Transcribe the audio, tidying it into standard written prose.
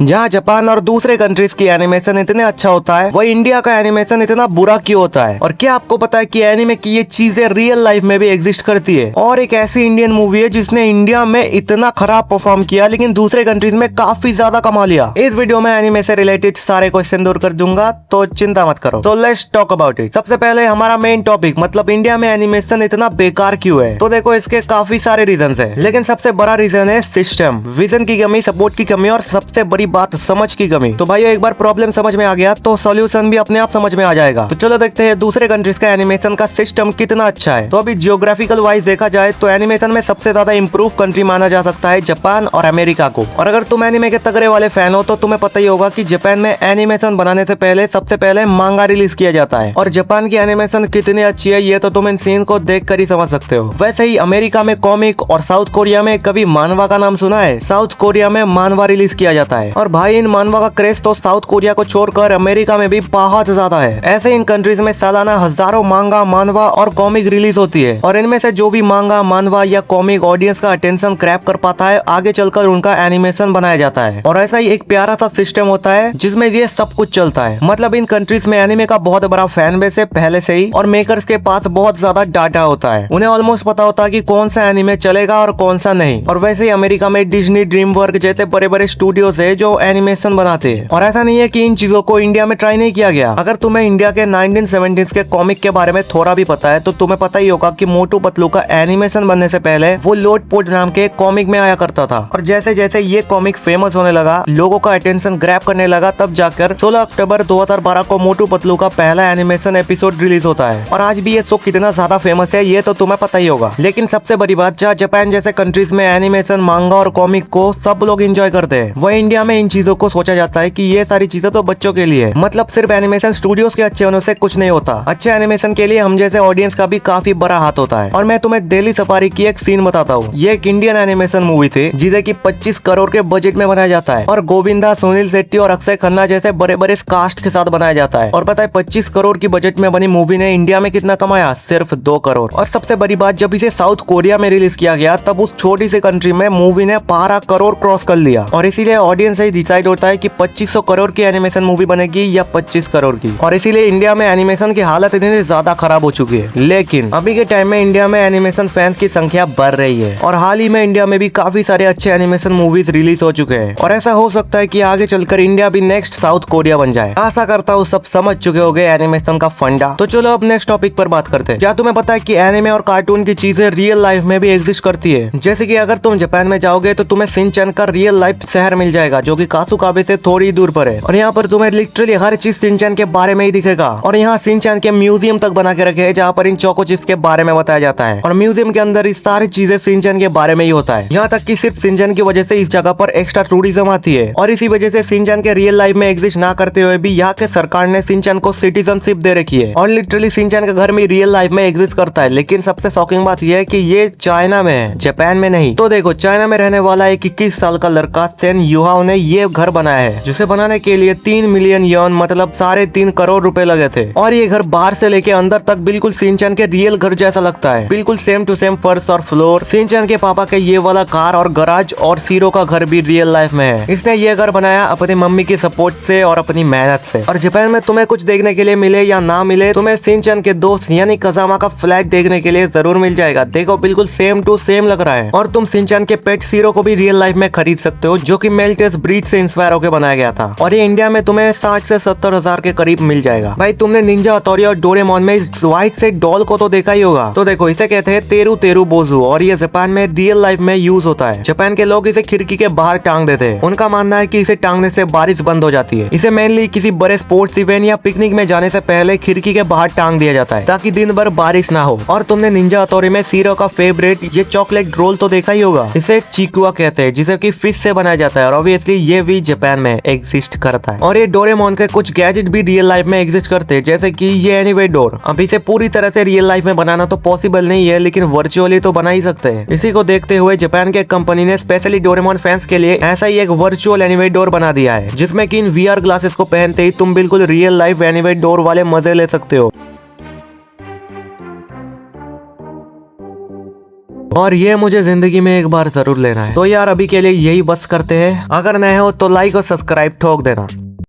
जहाँ जापान और दूसरे कंट्रीज की एनिमेशन इतने अच्छा होता है, वही इंडिया का एनिमेशन इतना बुरा क्यों होता है। और क्या आपको पता है कि एनिमे की ये चीजें रियल लाइफ में भी एग्जिस्ट करती है, और एक ऐसी इंडियन मूवी है जिसने इंडिया में इतना खराब परफॉर्म किया लेकिन दूसरे कंट्रीज में काफी ज्यादा कमा लिया। इस वीडियो में एनिमे से रिलेटेड सारे क्वेश्चन दूर कर दूंगा, तो चिंता मत करो। तो लेट्स टॉक अबाउट इट। सबसे पहले हमारा मेन टॉपिक, मतलब इंडिया में एनिमेशन इतना बेकार क्यों है। तो देखो, इसके काफी सारे रीजन है, लेकिन सबसे बड़ा रीजन है सिस्टम, विजन की कमी, सपोर्ट की कमी और सबसे बड़ी बात समझ की कमी। तो भाई एक बार प्रॉब्लम समझ में आ गया तो सॉल्यूशन भी अपने आप समझ में आ जाएगा। तो चलो देखते हैं दूसरे कंट्रीज का एनिमेशन का सिस्टम कितना अच्छा है। तो अभी जियोग्राफिकल वाइज देखा जाए तो एनिमेशन में सबसे ज्यादा इंप्रूव कंट्री माना जा सकता है जापान और अमेरिका को। और अगर तुम एनिमे के तगड़े वाले फैन हो तो तुम्हें पता ही होगा कि जापान में एनिमेशन बनाने से पहले सबसे पहले मांगा रिलीज किया जाता है। और जापान की एनिमेशन कितनी अच्छी है ये तो तुम इन सीन को देख कर ही समझ सकते हो। वैसे ही अमेरिका में कॉमिक और साउथ कोरिया में कभी मानवा का नाम सुना है? साउथ कोरिया में मानवा रिलीज किया जाता है। और भाई इन मानवा का क्रेज तो साउथ कोरिया को छोड़कर अमेरिका में भी बहुत ज्यादा है। ऐसे इन कंट्रीज में सालाना हजारों मांगा, मानवा और कॉमिक रिलीज होती है। और इनमें से जो भी मांगा, मानवा या कॉमिक ऑडियंस का अटेंशन क्रैप कर पाता है, आगे चलकर उनका एनिमेशन बनाया जाता है। और ऐसा ही एक प्यारा सा सिस्टम होता है जिसमें ये सब कुछ चलता है। मतलब इन कंट्रीज में एनिमे का बहुत बड़ा फैन बेस है पहले से ही, और मेकर्स के पास बहुत ज्यादा डाटा होता है। उन्हें ऑलमोस्ट पता होता है कि कौन सा एनिमे चलेगा और कौन सा नहीं। और वैसे ही अमेरिका में डिज्नी, ड्रीम वर्क जैसे बड़े बड़े स्टूडियोज है जो एनिमेशन बनाते हैं। और ऐसा नहीं है कि इन चीजों को इंडिया में ट्राई नहीं किया गया। अगर तुम्हें इंडिया के 1970s के कॉमिक के बारे में थोड़ा भी पता है तो तुम्हें पता ही होगा कि मोटू पतलू का एनिमेशन बनने से पहले वो लोटपोट नाम के कॉमिक में आया करता था। और जैसे जैसे ये कॉमिक फेमस होने लगा, लोगों का अटेंशन ग्रैब करने लगा, तब जाकर 16 अक्टूबर 2012 को मोटू पतलू का पहला एनिमेशन एपिसोड रिलीज होता है। और आज भी ये शो कितना ज्यादा फेमस है ये तो तुम्हें पता ही होगा। लेकिन सबसे बड़ी बात, जहाँ जापान जैसे कंट्रीज में एनिमेशन, मांगा और कॉमिक को सब लोग एंजॉय करते हैं, वही इंडिया में इन चीजों को सोचा जाता है कि ये सारी चीजें तो बच्चों के लिए है। मतलब सिर्फ एनिमेशन स्टूडियोज के अच्छे होने से कुछ नहीं होता, अच्छे एनिमेशन के लिए हम जैसे ऑडियंस का भी काफी बड़ा हाथ होता है। और मैं तुम्हें दिल्ली सफारी की एक सीन बताता हूँ। ये एक इंडियन एनिमेशन मूवी थी जिसे की 25 करोड़ के बजट में बनाया जाता है, और गोविंदा, सुनील शेट्टी और अक्षय खन्ना जैसे बड़े बड़े कास्ट के साथ बनाया जाता है। और पता है 25 करोड़ की बजट में बनी मूवी ने इंडिया में कितना कमाया? सिर्फ 2 करोड़। और सबसे बड़ी बात, जब इसे साउथ कोरिया में रिलीज किया गया तब उस छोटी सी कंट्री में मूवी ने 12 करोड़ क्रॉस कर लिया। और इसीलिए ऑडियंस से डिसाइड होता है कि 2500 करोड़ की एनिमेशन मूवी बनेगी या 25 करोड़ की। और इसीलिए इंडिया में एनिमेशन की हालत इतनी ज्यादा खराब हो चुकी है। लेकिन अभी के टाइम में इंडिया में एनिमेशन फैंस की संख्या बढ़ रही है, और हाल ही में इंडिया में भी काफी सारे अच्छे एनिमेशन मूवीज रिलीज हो चुके हैं। और ऐसा हो सकता है कि आगे चलकर इंडिया भी नेक्स्ट साउथ कोरिया बन जाए। आशा करता हूँ सब समझ चुके होंगे एनिमेशन का फंडा। तो चलो अब नेक्स्ट टॉपिक पर बात करते हैं। क्या तुम्हें पता है कि एनिमे और कार्टून की चीजें रियल लाइफ में भी एग्जिस्ट करती है? जैसे कि अगर तुम जापान में जाओगे तो तुम्हें शिनचैन का रियल लाइफ शहर मिल जाएगा जो कि कासुकाबे से थोड़ी दूर पर है। और यहाँ पर तुम्हें लिटरली हर चीज शिनचैन के बारे में ही दिखेगा। और यहाँ शिनचैन के म्यूजियम तक बना के रखे हैं जहाँ पर इन चोको चिप्स के बारे में बताया जाता है। और म्यूजियम के अंदर इस सारी चीजें शिनचैन के बारे में ही होता है। यहाँ तक कि सिर्फ शिनचैन की वजह से इस जगह पर एक्स्ट्रा टूरिज्म आती है। और इसी वजह से शिनचैन के रियल लाइफ में एग्जिस्ट ना करते हुए भी यहाँ के सरकार ने शिनचैन को सिटीजनशिप दे रखी है। और लिटरली शिनचैन का घर में रियल लाइफ में एग्जिस्ट करता है। लेकिन सबसे शॉकिंग बात यह है कि ये चाइना में है, जापान में नहीं। तो देखो, चाइना में रहने वाला एक 21 साल का लड़का सेन युहाओ ने ये घर बनाया है, जिसे बनाने के लिए 3 मिलियन यन मतलब 3.5 करोड़ रुपए लगे थे। और ये घर बाहर से लेके अंदर तक बिल्कुल शिनचैन के रियल घर जैसा लगता है, बिल्कुल सेम टू सेम फर्श और फ्लोर। शिनचैन के पापा के ये वाला कार और गराज और सीरो का घर भी रियल लाइफ में है। इसने ये घर बनाया अपनी मम्मी की सपोर्ट से और अपनी मेहनत से। और जापान में तुम्हें कुछ देखने के लिए मिले या ना मिले, तुम्हें शिनचैन के दोस्त यानी कजामा का फ्लैट देखने के लिए जरूर मिल जाएगा। देखो बिल्कुल सेम टू सेम लग रहा है। और तुम शिनचैन के पेट सीरो को भी रियल लाइफ में खरीद सकते हो, जो कि मेल्टेस ब्रीड से इंस्पायर होकर बनाया गया था। और ये इंडिया में तुम्हें 60 से 70 हजार के करीब मिल जाएगा। भाई तुमने निंजा हथौड़ी और डोरेमोन में इस व्हाइट से डॉल को तो देखा ही होगा। तो देखो, इसे कहते हैं तेरू तेरू बोजू, और ये जापान में रियल लाइफ में यूज होता है। जापान के लोग इसे खिड़की के बाहर टांग देते हैं। उनका मानना है कि इसे टांगने से बारिश बंद हो जाती है। इसे मेनली किसी बड़े स्पोर्ट्स इवेंट या पिकनिक में जाने से पहले खिड़की के बाहर टांग दिया जाता है ताकि दिन भर बारिश ना हो। और तुमने निंजा हथौड़ी में सीरो का फेवरेट ये चॉकलेट रोल तो देखा ही होगा। इसे चिकुआ कहते हैं, जिसे कि फिश से बनाया जाता है। और ऑब्वियसली ये भी जापान में एग्जिस्ट करता है। और ये डोरेमोन के कुछ गैजेट भी रियल लाइफ में एग्जिस्ट करते हैं, जैसे कि ये एनीवे डोर। अब इसे पूरी तरह से रियल लाइफ में बनाना तो पॉसिबल नहीं है, लेकिन वर्चुअली तो बना ही सकते हैं। इसी को देखते हुए जापान के कंपनी ने स्पेशली डोरेमोन फैंस के लिए ऐसा ही एक वर्चुअल एनीवे डोर बना दिया है, जिसमें कि इन वीआर ग्लासेस को पहनते ही तुम बिल्कुल रियल लाइफ एनीवे डोर वाले मजे ले सकते हो। और ये मुझे जिंदगी में एक बार जरूर लेना है। तो यार अभी के लिए यही बस करते हैं। अगर नए हो तो लाइक और सब्सक्राइब ठोक देना।